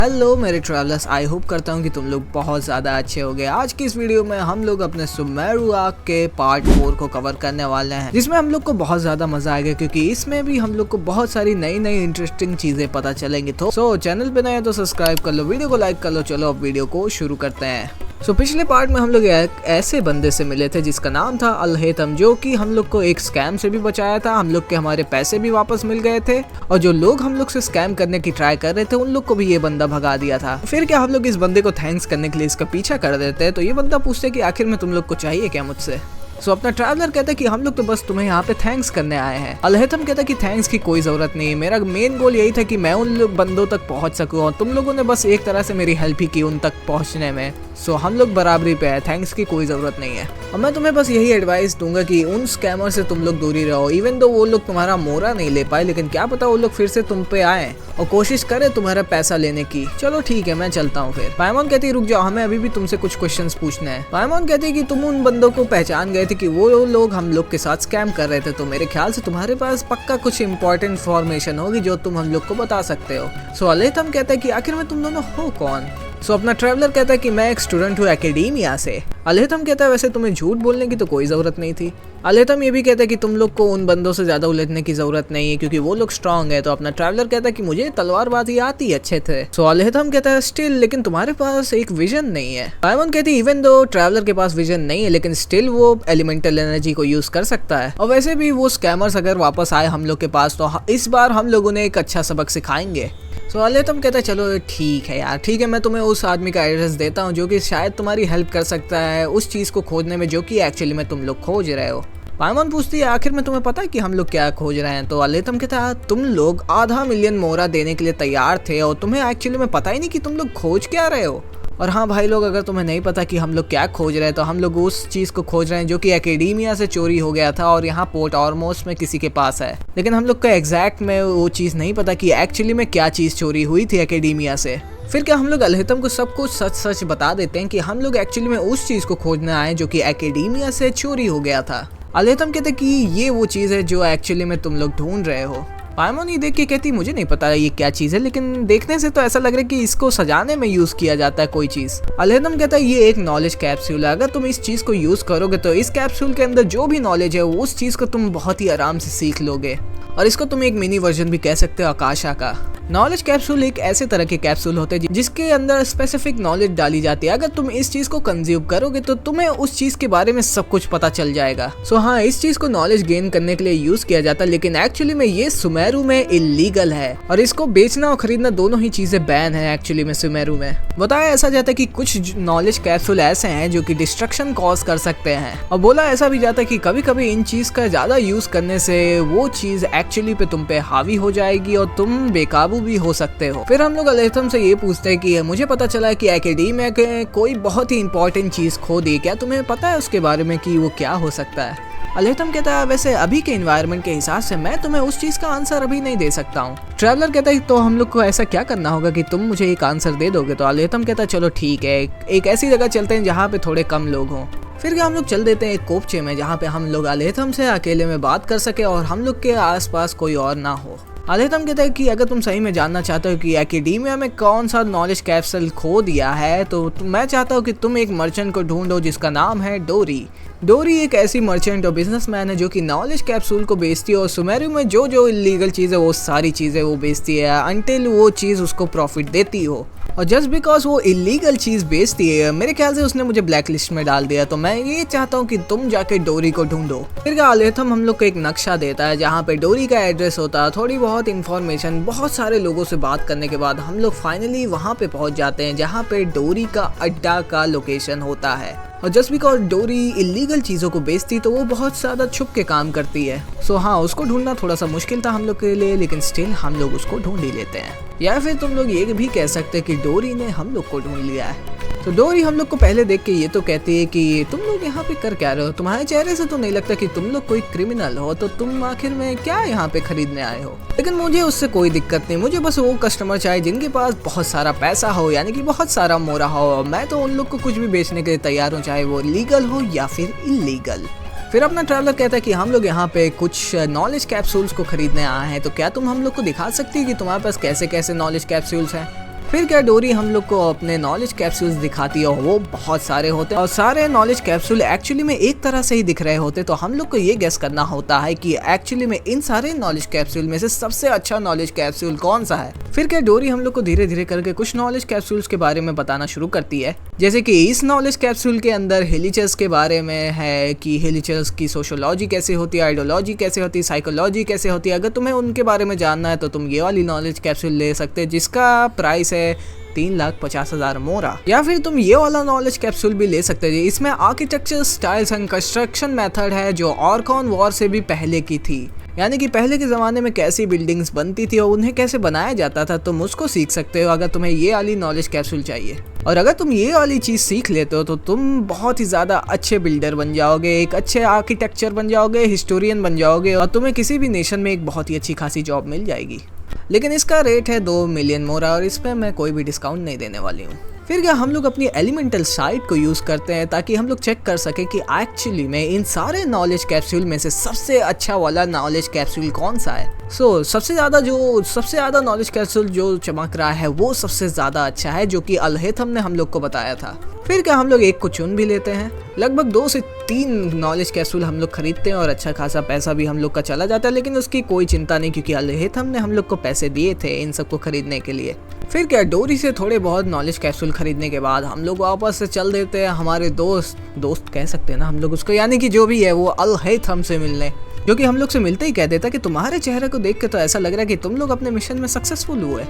Hello मेरे travellers, I hope करता हूँ कि तुम लोग बहुत ज़्यादा अच्छे होगे। आज की इस वीडियो में हम लोग अपने सुमेरु आर्क के पार्ट 4 को कवर करने वाले हैं, जिसमें हम लोग को बहुत ज़्यादा मजा आएगा क्योंकि इसमें भी हम लोग को बहुत सारी नई नई इंटरेस्टिंग चीज़ें पता चलेंगी। तो चैनल पे नए हैं तो सब्सक्राइब कर लो, वीडियो को लाइक कर लो। चलो अब वीडियो को शुरू करते हैं। पिछले पार्ट में हम लोग एक ऐसे बंदे से मिले थे जिसका नाम था अल-हेतम, जो कि हम लोग को एक स्कैम से भी बचाया था। हम लोग के हमारे पैसे भी वापस मिल गए थे और जो लोग हम लोग से स्कैम करने की ट्राई कर रहे थे उन लोग को भी ये बंदा भगा दिया था। फिर क्या हम लोग इस बंदे को थैंक्स करने के लिए इसका पीछा कर देते हैं, तो ये बंदा पूछते कि आखिर में तुम लोग को चाहिए क्या मुझसे। अपना ट्रैवलर कहता है कि हम लोग तो बस तुम्हें यहाँ पे थैंक्स करने आए हैं। अल-हेतम कहता है कि थैंक्स की कोई जरूरत नहीं, मेरा मेन गोल यही था कि मैं उन लोग बंदों तक पहुँच सकूँ और तुम लोगों ने बस एक तरह से मेरी हेल्प ही की उन तक पहुँचने में। हम लोग बराबरी पे है, थैंक्स की कोई ज़रूरत नहीं है। और मैं तुम्हें बस यही एडवाइस दूंगा कि उन स्कैमर से तुम लोग दूरी रहो। इवन दो वो लोग तुम्हारा मोरा नहीं ले पाए, लेकिन क्या पता वो लोग फिर से तुम पे आए और कोशिश करे तुम्हारा पैसा लेने की। चलो ठीक है, मैं चलता हूँ। फिर पाइमॉन कहती है रुक जाओ, हमें अभी भी तुमसे कुछ क्वेश्चंस पूछने हैं। पाइमॉन कहती है कि तुम उन बंदों को पहचान गए थे कि वो लोग हम लोग के साथ स्कैम कर रहे थे, तो मेरे ख्याल से तुम्हारे पास पक्का कुछ इंपॉर्टेंट इन्फॉर्मेशन होगी जो तुम हम लोग को बता सकते हो। अल-हेतम कहता है कि आखिर में तुम दोनों हो कौन। अपना ट्रैवलर कहता है कि मैं एक स्टूडेंट हूँ एकेडेमिया से। अल-हेतम कहता है वैसे तुम्हें झूठ बोलने की तो कोई ज़रूरत नहीं थी। अल-हेतम ये भी कहता है कि तुम लोग को उन बंदों से ज़्यादा उलझने की ज़रूरत नहीं है क्योंकि वो लोग स्ट्रांग है। तो अपना ट्रैवलर कहता है कि मुझे तलवारबाजी आती अच्छे थे। अल-हेतम कहता है स्टिल, लेकिन तुम्हारे पास एक विजन नहीं है। पाइमॉन कहती है इवन दो ट्रैवलर के पास विजन नहीं है, लेकिन स्टिल वो एलिमेंटल एनर्जी को यूज़ कर सकता है। और वैसे भी वो स्कैमर्स अगर वापस आए हम लोग के पास तो इस बार हम लोगों ने एक अच्छा सबक सिखाएंगे। अल-हेतम कहता है चलो ठीक है यार, ठीक है, मैं तुम्हें उस आदमी का एड्रेस देता हूँ जो कि शायद तुम्हारी हेल्प कर सकता है उस चीज़ को खोजने में जो कि एक्चुअली में तुम लोग खोज रहे हो। पाइमॉन पूछती है आखिर में तुम्हें पता है कि हम लोग क्या खोज रहे हैं। तो अल-हेतम कहता है तुम लोग आधा मिलियन मोरा देने के लिए तैयार थे और तुम्हें एक्चुअली में पता ही नहीं कि तुम लोग खोज क्या रहे हो। और हाँ भाई लोग, अगर तुम्हें नहीं पता कि हम लोग क्या खोज रहे हैं तो हम लोग उस चीज़ को खोज रहे हैं जो कि एकेडेमिया से चोरी हो गया था और यहाँ पोर्ट ऑरमोस में किसी के पास है। लेकिन हम लोग को एग्जैक्ट में वो चीज़ नहीं पता कि एक्चुअली में क्या चीज़ चोरी हुई थी एकेडेमिया से। फिर क्या हम लोग अल-हेतम को सब कुछ सच सच बता देते हैं कि हम लोग एक्चुअली में उस चीज़ को खोजने आए जो कि एकेडेमिया से चोरी हो गया था। अल-हेतम कहते कि ये वो चीज़ है जो एक्चुअली में तुम लोग ढूंढ रहे हो। पाइमॉन ये देख के कहती मुझे नहीं पता ये क्या चीज़ है, लेकिन देखने से तो ऐसा लग रहा है कि इसको सजाने में यूज़ किया जाता है कोई चीज़। अल-हेतम कहता है ये एक नॉलेज कैप्सूल है, अगर तुम इस चीज़ को यूज़ करोगे तो इस कैप्सूल के अंदर जो भी नॉलेज है उस चीज़ को तुम बहुत ही आराम से सीख लोगे। और इसको तुम एक मिनी वर्जन भी कह सकते हो आकाशा का। नॉलेज कैप्सूल एक ऐसे तरह के कैप्सूल होते हैं जिसके अंदर स्पेसिफिक नॉलेज डाली जाती है। अगर तुम इस चीज को कंज्यूम करोगे तो तुम्हें उस चीज के बारे में सब कुछ पता चल जाएगा। हाँ, इस चीज को नॉलेज गेन करने के लिए यूज किया जाता है, लेकिन एक्चुअली में ये सुमेरु में इलीगल है और इसको बेचना और खरीदना दोनों ही चीजें बैन है एक्चुअली में सुमेरु में। बताया ऐसा जाता है कि कुछ नॉलेज कैप्सूल ऐसे हैं जो कि डिस्ट्रक्शन कॉज कर सकते हैं, और बोला ऐसा भी जाता है कि कभी कभी इन चीज का ज्यादा यूज करने से वो चीज एक्चुअली पे तुम पे हावी हो जाएगी और तुम बेकाबू भी हो सकते हो। फिर हम लोग अल-हेतम से ये पूछते हैं कि मुझे पता चला है कि एकेडेमिया के कोई बहुत ही इंपॉर्टेंट चीज खो दी, क्या तुम्हें पता है उसके बारे में कि वो क्या हो सकता है। अल-हेतम कहता है वैसे अभी के एनवायरनमेंट के हिसाब से मैं तुम्हें उस चीज का आंसर अभी नहीं दे सकता हूँ। ट्रैवलर कहता है तो हम लोग को ऐसा क्या करना होगा कि तुम मुझे एक आंसर दे दोगे। तो अल-हेतम कहता है चलो ठीक है, एक ऐसी जगह चलते हैं जहाँ पे थोड़े कम लोग हों। फिर हम लोग चल देते हैं एक कोपचे में जहाँ पे हम लोग अल-हेतम से अकेले में बात कर सके और हम लोग के आसपास कोई और ना हो। अल-हेतम कहता है कि अगर तुम सही में जानना चाहते हो कि एकेडेमिया में कौन सा नॉलेज कैप्सूल खो दिया है तो मैं चाहता हूँ कि तुम एक मर्चेंट को ढूंढो जिसका नाम है डोरी। डोरी एक ऐसी मर्चेंट और बिजनेसमैन है जो कि नॉलेज कैप्सूल को बेचती है और सुमेरु में जो जो इलीगल चीज़ है वो सारी चीज़ें वो बेचती है अनटिल वो चीज़ उसको प्रॉफिट देती हो। और जस्ट बिकॉज वो इलीगल चीज़ बेचती है, मेरे ख्याल से उसने मुझे ब्लैक लिस्ट में डाल दिया, तो मैं ये चाहता हूँ कि तुम जाके डोरी को ढूंढो। फिर अल-हेतम हम लोग को एक नक्शा देता है जहाँ पे डोरी का एड्रेस होता है, थोड़ी बहुत इन्फॉर्मेशन, बहुत सारे लोगों से बात करने के बाद हम लोग फाइनली वहाँ पे पहुँच जाते हैं जहाँ पे डोरी का अड्डा का लोकेशन होता है। और जस्ट बिकॉज डोरी इलीगल चीज़ों को बेचती तो वो बहुत ज़्यादा छुप के काम करती है। हाँ, उसको ढूंढना थोड़ा सा मुश्किल था हम लोग के लिए, लेकिन स्टिल हम लोग उसको ढूंढ ही लेते हैं। या फिर तुम लोग ये भी कह सकते हैं कि डोरी ने हम लोग को ढूंढ लिया है। तो डोरी हम लोग को पहले देख के ये तो कहती है कि तुम लोग यहाँ पे कर क्या रहे हो, तुम्हारे चेहरे से तो नहीं लगता कि तुम लोग कोई क्रिमिनल हो, तो तुम आखिर में क्या यहाँ पे खरीदने आए हो। लेकिन मुझे उससे कोई दिक्कत नहीं, मुझे बस वो कस्टमर चाहिए जिनके पास बहुत सारा पैसा हो, यानी कि बहुत सारा मोरा हो। मैं तो उन लोग को कुछ भी बेचने के लिए तैयार हूँ, चाहे वो लीगल हो या फिर इलीगल। फिर अपना ट्रैवलर कहता है कि हम लोग यहाँ पे कुछ नॉलेज कैप्सूल्स को खरीदने आए हैं, तो क्या तुम हम लोग को दिखा सकती है कि तुम्हारे पास कैसे कैसे नॉलेज कैप्सूल्स हैं। फिर क्या डोरी हम लोग को अपने नॉलेज कैप्सूल्स दिखाती है और वो बहुत सारे होते हैं और सारे नॉलेज कैप्सूल एक्चुअली में एक तरह से ही दिख रहे होते, तो हम लोग को ये गेस करना होता है कि एक्चुअली में इन सारे नॉलेज कैप्सूल में से सबसे अच्छा नॉलेज कैप्सूल कौन सा है। फिर क्या डोरी हम लोग को धीरे धीरे करके कुछ नॉलेज कैप्सूल्स के बारे में बताना शुरू करती है, जैसे कि इस नॉलेज कैप्सूल के अंदर हिलिचर्स के बारे में है कि हिलिचर्स की सोशियोलॉजी कैसे होती है, आइडियोलॉजी कैसे होती है, साइकोलॉजी कैसे होती है। अगर तुम्हें उनके बारे में जानना है तो तुम ये वाली नॉलेज कैप्सूल ले सकते हैं जिसका प्राइस है 3,50,000 मोरा, या फिर तुम ये वाला नॉलेज कैप्सूल भी ले सकते हैं। इसमें architecture styles and construction method है जो ऑर्कॉन वॉर से भी पहले की थी, यानी कि पहले के ज़माने में कैसी बिल्डिंग्स बनती थी और उन्हें कैसे बनाया जाता था, तुम उसको सीख सकते हो अगर तुम्हें ये वाली नॉलेज कैप्सूल चाहिए। और अगर तुम ये वाली चीज़ सीख लेते हो तो तुम बहुत ही ज़्यादा अच्छे बिल्डर बन जाओगे, एक अच्छे आर्किटेक्चर बन जाओगे, हिस्टोरियन बन जाओगे और तुम्हें किसी भी नेशन में एक बहुत ही अच्छी खासी जॉब मिल जाएगी। लेकिन इसका रेट है 2 मिलियन मोरा और इस पर मैं कोई भी डिस्काउंट नहीं देने वाली हूँ। फिर क्या हम लोग अपनी एलिमेंटल साइट को यूज़ करते हैं ताकि हम लोग चेक कर सकें कि एक्चुअली में इन सारे नॉलेज कैप्सूल में से सबसे अच्छा वाला नॉलेज कैप्सूल कौन सा है। सबसे ज़्यादा नॉलेज कैप्सूल जो चमक रहा है वो सबसे ज़्यादा अच्छा है, जो कि अल-हैथम ने हम लोग को बताया था। फिर क्या हम लोग एक को चुन भी लेते हैं। लगभग 2 से 3 नॉलेज कैप्सूल हम लोग खरीदते हैं और अच्छा खासा पैसा भी हम लोग का चला जाता है, लेकिन उसकी कोई चिंता नहीं क्योंकि अल-हैथम ने हम लोग को पैसे दिए थे इन सबको खरीदने के लिए। फिर क्या डोरी से थोड़े बहुत नॉलेज कैप्सूल खरीदने के बाद हम लोग वापस से चल देते हैं हमारे दोस्त कह सकते हैं ना हम लोग उसको, यानी कि जो भी है वो अल-हैथम से मिलने, जो कि हम लोग से मिलते ही कह देता कि तुम्हारे चेहरे को देख के तो ऐसा लग रहा है कि तुम लोग अपने मिशन में सक्सेसफुल हुए।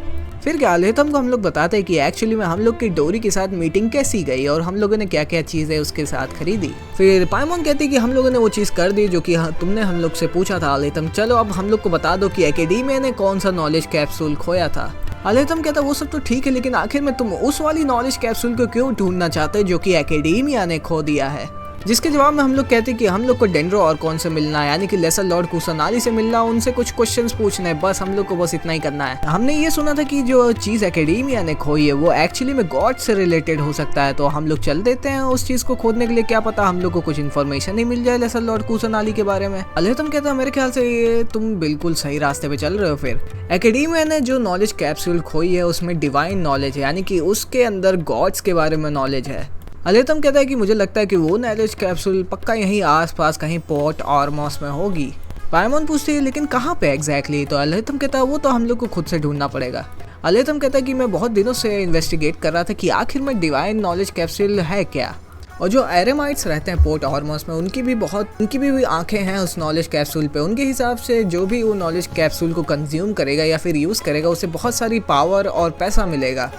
फिर क्या अल-हैथम को हम लोग बताते हैं कि एक्चुअली में हम लोग की डोरी के साथ मीटिंग कैसी गई और हम लोगों ने क्या क्या चीज़ें उसके साथ खरीदी। फिर पाइमॉन कहती कि हम लोगों ने वो चीज़ कर दी जो कि तुमने हम लोग से पूछा था अल-हैथम, चलो अब हम लोग को बता दो कि एकेडमिया ने कौन सा नॉलेज कैप्सूल खोया था। अल-हैथम कहता वो सब तो ठीक है, लेकिन आखिर में तुम उस वाली नॉलेज कैप्सूल को क्यों ढूंढना चाहते जो कि एकेडमिया ने खो दिया है। जिसके जवाब में हम लोग कहते हैं कि हम लोग को डेंड्रो ऑर्कॉन से मिलना है, यानी कि लेसर लॉर्ड कुसानाली से मिलना, उनसे कुछ क्वेश्चंस पूछने हैं, बस हम लोग को बस इतना ही करना है। हमने ये सुना था कि जो चीज़ एकेडमिया ने खोई है वो एक्चुअली में गॉड से रिलेटेड हो सकता है, तो हम लोग चल देते हैं उस चीज़ को खोदने के लिए। क्या पता हम लोग को कुछ इन्फॉर्मेशन ही मिल जाए लेसर लॉर्ड कुसानाली के बारे में। अल-हैथम कहता है मेरे ख्याल से ये तुम बिल्कुल सही रास्ते पे चल रहे हो। फिर एकेडमिया ने जो नॉलेज कैप्सूल खोई है उसमें डिवाइन नॉलेज है, यानी कि उसके अंदर गॉड्स के बारे में नॉलेज है। अल-हैथम कहता है कि मुझे लगता है कि वो नॉलेज कैप्सूल पक्का यहीं आसपास कहीं पोर्ट ऑरमोस में होगी। पाइमॉन पूछती है लेकिन कहाँ पे एग्जैक्टली, तो अल-हैथम कहता है वो तो हम लोग को खुद से ढूंढना पड़ेगा। अल-हैथम कहता है कि मैं बहुत दिनों से इन्वेस्टिगेट कर रहा था कि आखिर में डिवाइन नॉलेज कैप्सूल है क्या, और जो एरेमाइट्स रहते हैं पोर्ट ऑरमोस में उनकी भी आंखें हैं उस नॉलेज कैप्सूल पे। उनके हिसाब से जो भी वो नॉलेज कैप्सूल को कंज्यूम करेगा या फिर यूज़ करेगा उसे बहुत सारी पावर और पैसा मिलेगा।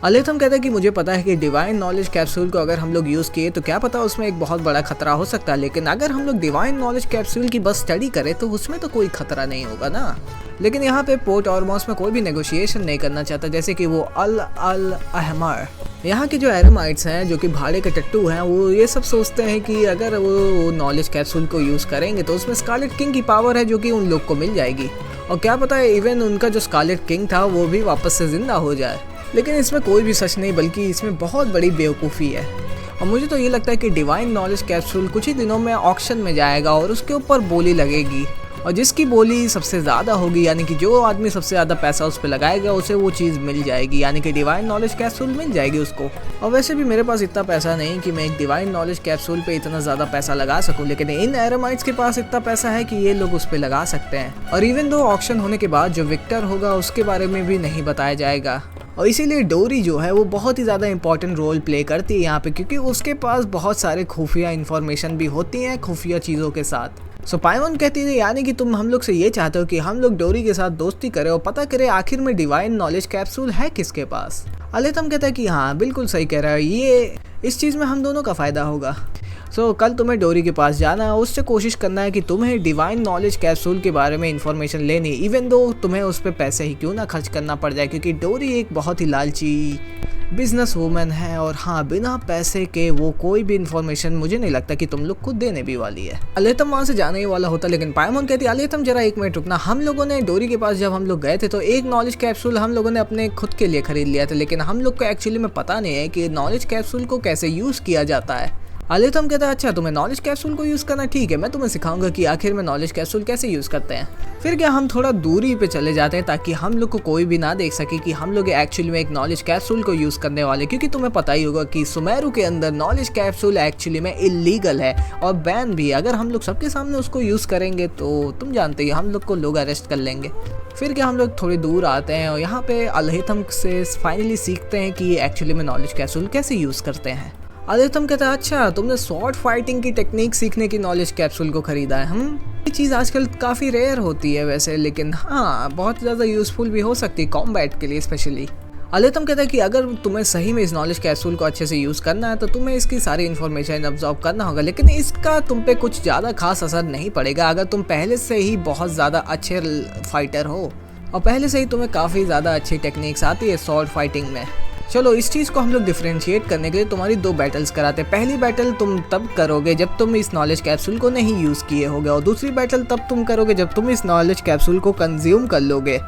अल-हैथम कहता है कि मुझे पता है कि डिवाइन नॉलेज कैप्सूल को अगर हम लोग यूज़ किए तो क्या पता उसमें एक बहुत बड़ा खतरा हो सकता है, लेकिन अगर हम लोग डिवाइन नॉलेज कैप्सूल की बस स्टडी करें तो उसमें तो कोई खतरा नहीं होगा ना। लेकिन यहाँ पे पोर्ट ऑरमोस में कोई भी नेगोशिएशन नहीं करना चाहता, जैसे कि वो अल-अहमर। यहाँ के जो एरेमाइट्स हैं जो कि भाड़े के टट्टू हैं वो ये सब सोचते हैं कि अगर वो नॉलेज कैप्सूल को यूज़ करेंगे तो उसमें स्कारलेट किंग की पावर है जो कि उन लोग को मिल जाएगी, और क्या पता है इवन उनका जो स्कारलेट किंग था वो भी वापस से जिंदा हो जाए। लेकिन इसमें कोई भी सच नहीं बल्कि इसमें बहुत बड़ी बेवकूफ़ी है। और मुझे तो ये लगता है कि डिवाइन नॉलेज कैप्सूल कुछ ही दिनों में ऑक्शन में जाएगा और उसके ऊपर बोली लगेगी, और जिसकी बोली सबसे ज़्यादा होगी यानी कि जो आदमी सबसे ज़्यादा पैसा उस पर लगाएगा उसे वो चीज़ मिल जाएगी, यानी कि डिवाइन नॉलेज कैप्सूल मिल जाएगी उसको। और वैसे भी मेरे पास इतना पैसा नहीं कि मैं एक डिवाइन नॉलेज कैप्सूल पे इतना ज़्यादा पैसा लगा सकूं, लेकिन इन एरेमाइट्स के पास इतना पैसा है कि ये लोग उस पर लगा सकते हैं। और इवन दो ऑक्शन होने के बाद जो विक्टर होगा उसके बारे में भी नहीं बताया जाएगा, और इसीलिए डोरी जो है वो बहुत ही ज़्यादा इंपॉर्टेंट रोल प्ले करती है यहाँ पे, क्योंकि उसके पास बहुत सारे खुफिया इन्फॉर्मेशन भी होती हैं खुफिया चीज़ों के साथ। पाइमॉन कहती है यानी कि तुम हम लोग से ये चाहते हो कि हम लोग डोरी के साथ दोस्ती करें और पता करें आखिर में डिवाइन नॉलेज कैप्सूल है किसके पास। अल-हैथम कहता है कि हाँ बिल्कुल सही कह रहा है, ये इस चीज़ में हम दोनों का फ़ायदा होगा। कल तुम्हें डोरी के पास जाना है, उससे कोशिश करना है कि तुम्हें डिवाइन नॉलेज कैप्सूल के बारे में इन्फॉर्मेशन लेनी, इवन दो तुम्हें उस पर पैसे ही क्यों ना खर्च करना पड़ जाए, क्योंकि डोरी एक बहुत ही लालची बिजनेस वूमन है, और हाँ बिना पैसे के वो कोई भी इन्फॉर्मेशन मुझे नहीं लगता कि तुम लोग को देने भी वाली है। अल-हैथम वहाँ से जाने ही वाला होता, लेकिन पाइमॉन कहती है अल-हैथम जरा 1 मिनट रुकना, हम लोगों ने डोरी के पास जब हम लोग गए थे तो एक नॉलेज कैप्सूल हम लोगों ने अपने खुद के लिए खरीद लिया था, लेकिन हम लोग को एक्चुअली में पता नहीं है कि नॉलेज कैप्सूल को कैसे यूज़ किया जाता है। अलिथम कहता है अच्छा तुम्हें नॉलेज कैप्सूल को यूज़ करना ठीक है, मैं तुम्हें सिखाऊंगा कि आखिर में नॉलेज कैप्सूल कैसे यूज़ करते हैं। फिर क्या हम थोड़ा दूरी पे चले जाते हैं ताकि हम लोग को कोई भी ना देख सके कि हम लोग एक्चुअली में एक नॉलेज कैप्सूल को यूज़ करने वाले, क्योंकि तुम्हें पता ही होगा कि सुमेरु के अंदर नॉलेज कैप्सूल एक्चुअली में इलीगल है और बैन भी। अगर हम लोग सबके सामने उसको यूज़ करेंगे तो तुम जानते हो हम लोग को लोग अरेस्ट कर लेंगे। फिर क्या हम लोग थोड़ी दूर आते हैं और यहाँ पे अलिथम से फाइनली सीखते हैं कि एक्चुअली में नॉलेज कैप्सूल कैसे यूज़ करते हैं। अलिथम कहता है अच्छा तुमने स्वॉर्ड फाइटिंग की टेक्निक सीखने की नॉलेज कैप्सूल को खरीदा है। ये चीज़ आजकल काफ़ी रेयर होती है वैसे, लेकिन हाँ बहुत ज़्यादा यूज़फुल भी हो सकती है कॉम्बैट के लिए स्पेशली। अलिथम कहता है कि अगर तुम्हें सही में इस नॉलेज कैप्सूल को अच्छे से यूज़ करना है तो तुम्हें इसकी सारी इन्फॉर्मेशन अब्जॉर्ब करना होगा, लेकिन इसका तुम पे कुछ ज़्यादा खास असर नहीं पड़ेगा अगर तुम पहले से ही बहुत ज़्यादा अच्छे फाइटर हो और पहले से ही तुम्हें काफ़ी ज़्यादा अच्छी टेक्निक्स आती है स्वॉर्ड फाइटिंग में। चलो इस चीज़ को हम लोग डिफरेंशिएट करने के लिए तुम्हारी 2 बैटल्स कराते हैं। पहली बैटल तुम तब करोगे जब तुम इस नॉलेज कैप्सूल को नहीं यूज़ किए होगे और दूसरी बैटल तब तुम करोगे जब तुम इस नॉलेज कैप्सूल को कंज्यूम कर लोगे।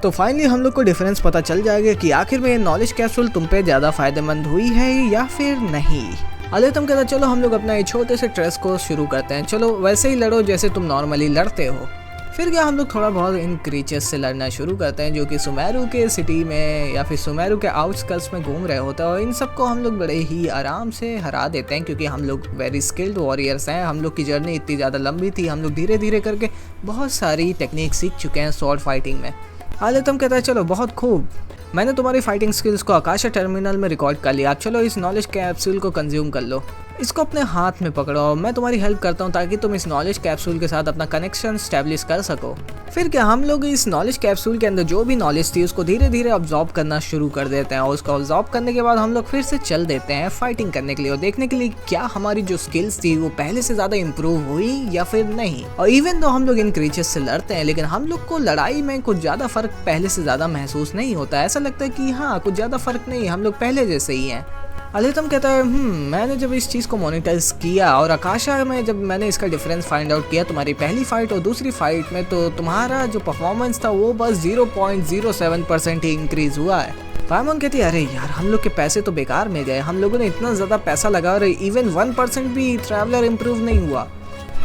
तो फाइनली हम लोग को डिफरेंस पता चल जाएगा कि आखिर में ये नॉलेज कैप्सूल तुम पे ज़्यादा फायदेमंद हुई है या फिर नहीं। अलिथम कहता चलो हम लोग अपना ये छोटे से ट्रेस को शुरू करते हैं, चलो वैसे ही लड़ो जैसे तुम नॉर्मली लड़ते हो। फिर क्या हम लोग थोड़ा बहुत इन क्रीचर्स से लड़ना शुरू करते हैं जो कि सुमेरु के सिटी में या फिर सुमेरु के आउटस्कर्ट्स में घूम रहे होते हैं और इन सबको हम लोग बड़े ही आराम से हरा देते हैं क्योंकि हम लोग वेरी स्किल्ड वॉरियर्स हैं। हम लोग की जर्नी इतनी ज़्यादा लंबी थी, हम लोग धीरे धीरे करके बहुत सारी टेक्निक सीख चुके हैं स्वॉर्ड फाइटिंग में। अलिथम कहता है चलो बहुत खूब, मैंने तुम्हारी फाइटिंग स्किल्स को आकाशा टर्मिनल में रिकॉर्ड कर लिया, चलो इस नॉलेज कैप्सूल को कंज्यूम कर लो, इसको अपने हाथ में पकड़ो और मैं तुम्हारी हेल्प करता हूँ ताकि तुम इस नॉलेज कैप्सूल के साथ अपना कनेक्शन स्टैब्लिश कर सको। फिर क्या हम लोग इस नॉलेज कैप्सूल के अंदर जो भी नॉलेज थी उसको धीरे धीरे ऑब्जॉर्ब करना शुरू कर देते हैं और उसको ऑब्जॉर्ब करने के बाद हम लोग फिर से चल देते हैं फाइटिंग करने के लिए और देखने के लिए क्या हमारी जो स्किल्स थी वो पहले से ज़्यादा इम्प्रूव हुई या फिर नहीं। और इवन तो हम लोग इन क्रीचर्स से लड़ते हैं लेकिन हम लोग को लड़ाई में कुछ ज़्यादा फर्क पहले से ज़्यादा महसूस नहीं होता, ऐसा लगता है कि हाँ कुछ ज़्यादा फर्क नहीं, हम लोग पहले जैसे ही हैं। अलिथम कहता है मैंने जब इस चीज़ को मोनिटाइज किया और आकाशा में जब मैंने इसका डिफरेंस फाइंड आउट किया तुम्हारी पहली फाइट और दूसरी फाइट में, तो तुम्हारा जो परफॉर्मेंस था वो बस 0.07% ही इंक्रीज हुआ है। फायमोन कहती है अरे यार हम लोग के पैसे तो बेकार में गए, हम लोगों ने इतना ज़्यादा पैसा लगा और इवन 1% भी ट्रैवलर इम्प्रूव नहीं हुआ।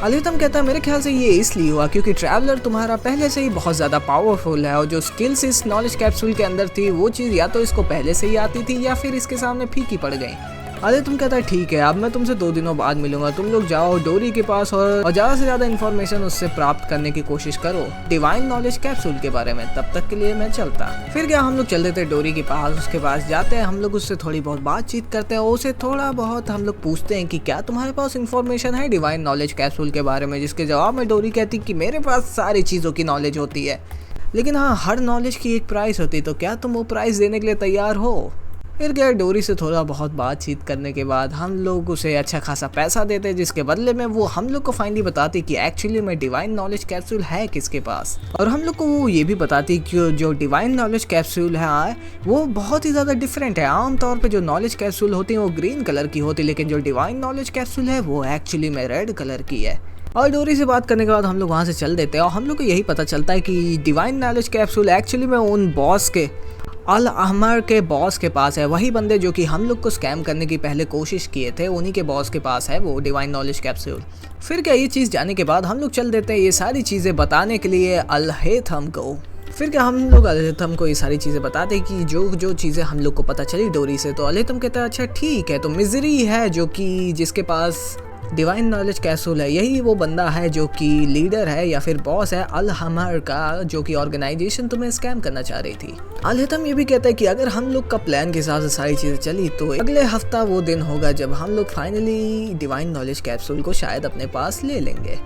अलिथम कहता है मेरे ख्याल से ये इसलिए हुआ क्योंकि ट्रैवलर तुम्हारा पहले से ही बहुत ज़्यादा पावरफुल है और जो स्किल्स इस नॉलेज कैप्सूल के अंदर थी वो चीज़ या तो इसको पहले से ही आती थी या फिर इसके सामने फीकी पड़ गई। अलिथम कहता है ठीक है अब मैं तुमसे 2 दिनों बाद मिलूंगा, तुम लोग जाओ डोरी के पास और ज़्यादा से ज़्यादा इन्फॉर्मेशन उससे प्राप्त करने की कोशिश करो डिवाइन नॉलेज कैप्सूल के बारे में, तब तक के लिए मैं चलता। फिर क्या हम लोग चल देते डोरी के पास, उसके पास जाते हैं, हम लोग उससे थोड़ी बहुत बातचीत करते हैं और उसे थोड़ा बहुत हम लोग पूछते हैं कि क्या तुम्हारे पास इन्फॉर्मेशन है डिवाइन नॉलेज कैप्सूल के बारे में, जिसके जवाब में डोरी कहती कि मेरे पास सारी चीज़ों की नॉलेज होती है लेकिन हाँ हर नॉलेज की एक प्राइस होती है, तो क्या तुम वो प्राइस देने के लिए तैयार हो। फिर क्या डोरी से थोड़ा बहुत बातचीत करने के बाद हम लोग उसे अच्छा खासा पैसा देते हैं जिसके बदले में वो हम लोग को फाइनली बताती कि एक्चुअली में डिवाइन नॉलेज कैप्सूल है किसके पास, और हम लोग को वो ये भी बताती कि जो डिवाइन नॉलेज कैप्सूल है वो बहुत ही ज़्यादा डिफरेंट है। आमतौर पे जो नॉलेज कैप्सूल होती है वो ग्रीन कलर की होती है लेकिन जो डिवाइन नॉलेज कैप्सूल है वो एक्चुअली में रेड कलर की है। और डोरी से बात करने के बाद हम लोग वहाँ से चल देते हैं और हम लोग को यही पता चलता है कि डिवाइन नॉलेज कैप्सूल एक्चुअली में उन बॉस के अल अहमर के बॉस के पास है, वही बंदे जो कि हम लोग को स्कैम करने की पहले कोशिश किए थे उन्हीं के बॉस के पास है वो डिवाइन नॉलेज कैप्सूल। फिर क्या ये चीज़ जाने के बाद हम लोग चल देते हैं ये सारी चीज़ें बताने के लिए अलिथम को। फिर क्या हम लोग अलिथम को ये सारी चीज़ें बताते हैं कि जो चीज़ें हम लोग को पता चली डोरी से, तो अलिथम कहता है अच्छा ठीक है, तो मिजरी है जो कि जिसके पास डिवाइन नॉलेज कैप्सूल है यही वो बंदा है जो कि लीडर है या फिर बॉस है अल अहमर का, जो कि ऑर्गेनाइजेशन तुम्हें स्कैम करना चाह रही थी। अलिथम ये भी कहता है कि अगर हम लोग का प्लान के हिसाब से सारी चीज़ें चली तो अगले हफ्ता वो दिन होगा जब हम लोग फाइनली डिवाइन नॉलेज कैप्सूल को शायद अपने पास ले लेंगे।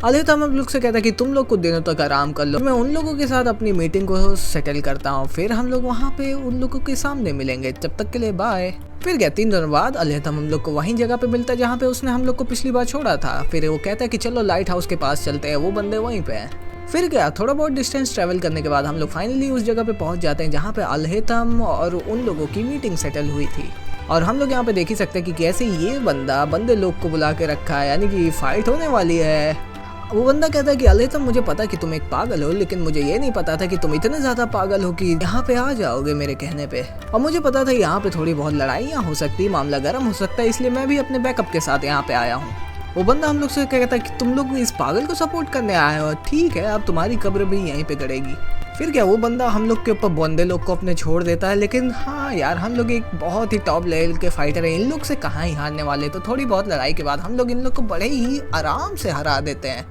अलिथम हम लोग से कहता है कि तुम लोग कुछ दिनों तक आराम कर लो, मैं उन लोगों के साथ अपनी मीटिंग को सेटल करता हूँ, फिर हम लोग वहाँ पे उन लोगों के सामने मिलेंगे, तब तक के लिए बाय। फिर क्या 3 दिनों बाद अलिथम हम लोग को वहीं जगह पे मिलता है जहाँ पे उसने हम लोग को पिछली बार छोड़ा था। फिर वो कहता है कि चलो लाइट हाउस के पास चलते हैं, वो बंदे वहीं पे हैं। फिर क्या थोड़ा बहुत डिस्टेंस ट्रैवल करने के बाद हम लोग फाइनली उस जगह पे पहुँच जाते हैं जहाँ पे अलिथम और उन लोगों की मीटिंग सेटल हुई थी। और हम लोग यहाँ पे देख ही सकते हैं कि कैसे ये बंदे लोग को बुला के रखा है, यानी कि फाइट होने वाली है। वो बंदा कहता है कि अलेथम मुझे पता कि तुम एक पागल हो, लेकिन मुझे ये नहीं पता था कि तुम इतने ज़्यादा पागल हो कि यहाँ पे आ जाओगे मेरे कहने पे। और मुझे पता था यहाँ पे थोड़ी बहुत लड़ाइयाँ हो सकती, मामला गर्म हो सकता है, इसलिए मैं भी अपने बैकअप के साथ यहाँ पे आया हूँ। वो बंदा हम लोग से कहता है कि तुम लोग इस पागल को सपोर्ट करने आए हो, ठीक है अब तुम्हारी कब्र भी यहीं पे गड़ेगी। फिर क्या वो बंदा हम लोग के ऊपर बंदे लोग को अपने छोड़ देता है, लेकिन हाँ यार हम लोग एक बहुत ही टॉप लेवल के फाइटर हैं, इन लोग से कहाँ ही हारने वाले। तो थोड़ी बहुत लड़ाई के बाद हम लोग इन लोग को बड़े ही आराम से हरा देते हैं।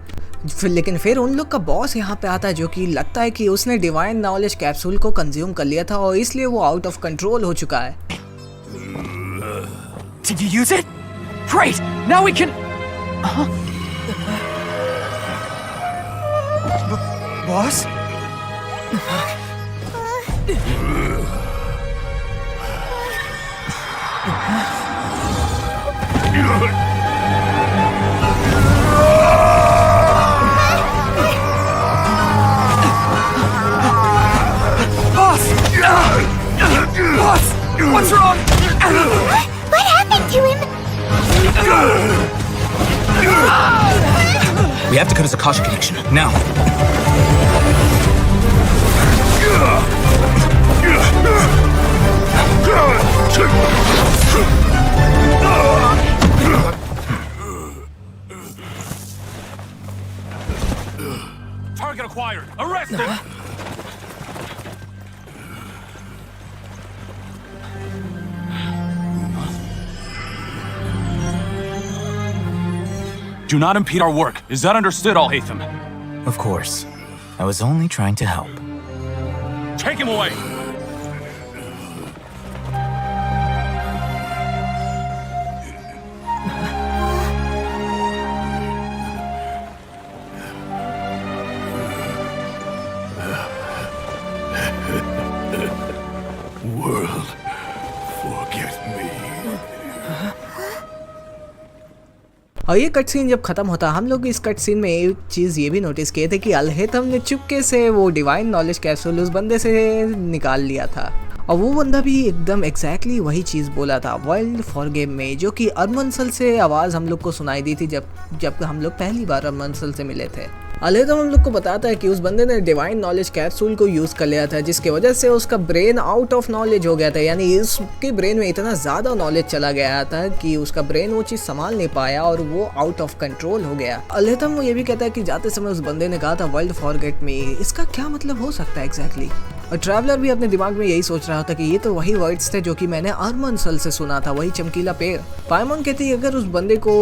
लेकिन फिर उन लोग का बॉस यहाँ पे आता है, जो कि लगता है कि उसने डिवाइन नॉलेज कैप्सूल को कंज्यूम कर लिया था और इसलिए वो आउट ऑफ कंट्रोल हो चुका है। Did you use it? Great! Now we can... Boss? Boss! What's wrong? What happened to him? We have to cut his Akasha connection, now. Target acquired! Arrest him! Do not impede our work. Is that understood, Al-Haytham? Of course. I was only trying to help. Take him away! World, forget me. और ये cut scene जब खत्म होता हम लोग इस cut scene में एक चीज़ ये भी नोटिस किए थे कि अल-हैथम ने चुपके से वो डिवाइन नॉलेज कैप्सूल उस बंदे से निकाल लिया था। और वो बंदा भी एकदम एग्जैक्टली वही चीज़ बोला था वर्ल्ड फॉर गेम में, जो कि अरमनसल से आवाज़ हम लोग को सुनाई दी थी जब हम लोग पहली बार अरमनसल से मिले थे। अल-हैथम हम लोग को बताता है कि उस बंदे ने डिवाइन नॉलेज कैप्सूल को यूज़ कर लिया था, जिसकी वजह से उसका ब्रेन आउट ऑफ नॉलेज हो गया था, यानी उसके ब्रेन में इतना ज़्यादा नॉलेज चला गया था कि उसका ब्रेन वो चीज़ संभाल नहीं पाया और वो आउट ऑफ कंट्रोल हो गया। अल-हैथम वो ये भी कहता है कि जाते समय उस बंदे ने कहा था वर्ल्ड फॉरगेट मी, इसका क्या मतलब हो सकता है एग्जैक्टली। और ट्रैवलर भी अपने दिमाग में यही सोच रहा था कि ये तो वही वर्ड्स थे जो कि मैंने अरमनसल से सुना था, वही चमकीला पेड़। पाइमॉन कहती है अगर उस बंदे को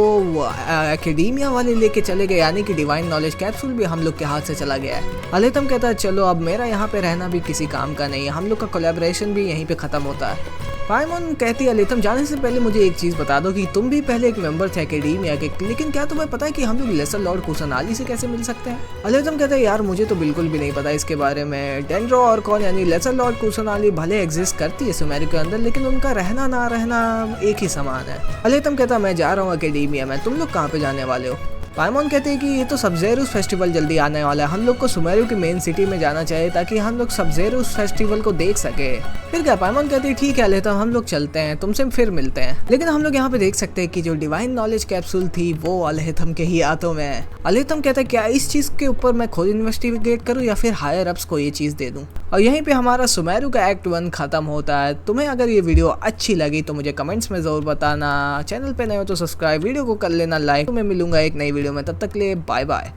एकेडेमिया वाले लेके चले गए, यानी कि डिवाइन नॉलेज कैप्सूल भी हम लोग के हाथ से चला गया है। अल-हैथम कहता है चलो अब मेरा यहाँ पे रहना भी किसी काम का नहीं है, हम लोग का कोलैबोरेशन भी यहीं पे खत्म होता है। पाइमॉन कहती है अल-हैथम जाने से पहले मुझे एक चीज़ बता दो कि तुम भी पहले एक मेंबर थे एकेडेमिया के, लेकिन क्या तुम्हें पता है कि हम लोग लेसर लॉर्ड कुसनाली से कैसे मिल सकते हैं? अल-हैथम कहता है यार मुझे तो बिल्कुल भी नहीं पता इसके बारे में। डेंड्रो और कौन यानी लेसर लॉर्ड कुसनाली भले एग्जिस्ट करती है सुमेरू के अंदर, लेकिन उनका रहना ना रहना एक ही समान है। अल-हैथम कहता है मैं जा रहा हूँ एकेडेमिया में, तुम लोग कहाँ पे जाने वाले हो? पाइमॉन कहते हैं कि ये तो सबज़ेरुस फेस्टिवल जल्दी आने वाला है, हम लोग को सुमेरू की मेन सिटी में जाना चाहिए ताकि हम लोग सबज़ेरुस फेस्टिवल को देख सके। फिर क्या पाइमॉन कहते हैं ठीक है अल-हैथम हम लोग चलते हैं, तुमसे फिर मिलते हैं। लेकिन हम लोग यहाँ पे देख सकते हैं कि जो डिवाइन नॉलेज कैप्सूल थी वो अल-हैथम के ही हाथों में है। अल-हैथम कहता है क्या इस चीज़ के ऊपर मैं खुद इन्वेस्टिगेट करूँ या फिर हायर अप्स को ये चीज़ दे दूँ। और यहीं पे हमारा सुमेरू का एक्ट 1 खत्म होता है। तुम्हें अगर ये वीडियो अच्छी लगी तो मुझे कमेंट्स में ज़रूर बताना, चैनल पे नए हो तो सब्सक्राइब, वीडियो को कर लेना लाइक। मैं मिलूंगा एक नई वीडियो में, तब तक के लिए बाय बाय।